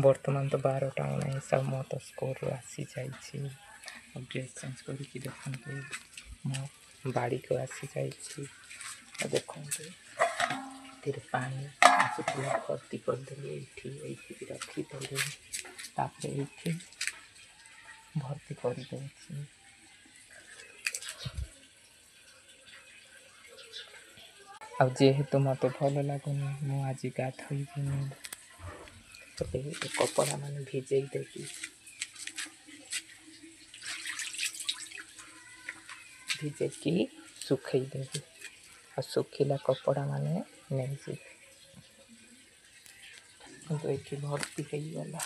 बर्तमान तो 12टा 19 मो तो स्कूल आसी जाइए ड्रेस चेंज करके देखते मो बाड़ी को आसी जाइए देखते फिर पानी आसुला भर्ती करदे ये रखीदे तापर ये भर्ती करदे अब जेहेतु मत भल लगुनि मु आज गाधोइबिनी कपड़ा मान भिजे देवी भिजेकी सुखईदेवी और सुखिला कपड़ा मान नहीं तो ये भर्ती हो गला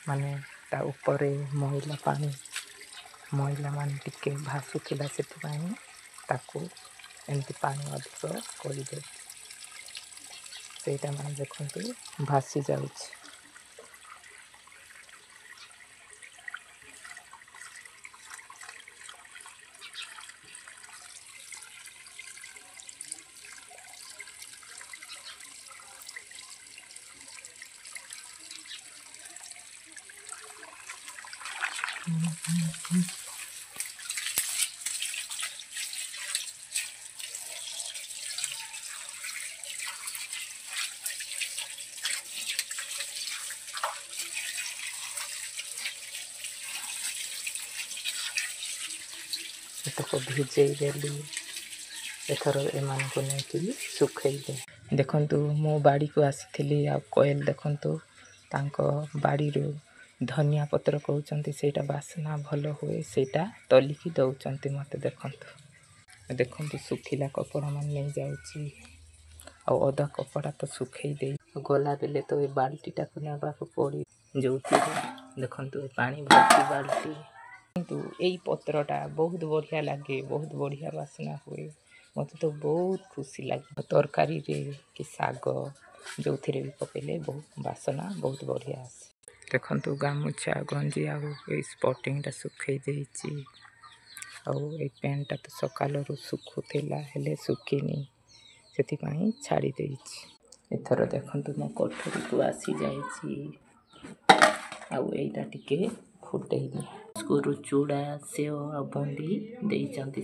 माने ता ऊपर मैला पानी मैला मान टिके भासुला से एमती पानी अधिक करदे सेटा मान देखु भासी जाऊँ तो भिजे देली एथर एम को लेकिन सुखईदे देखु मो बाड़ी को आसी आ कोयल देखु बाड़ी धनिया पत्र कहते सेटा बासना भल हुए सेटा तलिकी दौरान मत देखु सुखिला कपड़ा मान नहीं जाऊँगी अदा कपड़ा तो सुखई दे गला बेले तो ये बाल्टीटा को ना पड़ी जो देखु पानी भर्ती बाल्टी किंतु यही पत्रटा बहुत बढ़िया लगे बहुत बढ़िया बासना हुए मत तो बहुत खुशी लगे तरकारी कि साग जो भी पकड़े बहुत बासना बहुत बढ़िया आसे देखु गामुछा गंजी आ स्पॉटिंगटा सुखई देती आई पैंटा तो सकाल सुखुला हेले सुखिनी से छाड़ी देती एथर देखु मो कोठरी को आसी जाइए आईटा टिके फुटेनी स्कूल चूड़ा सेव आ बुंदी देइचंती।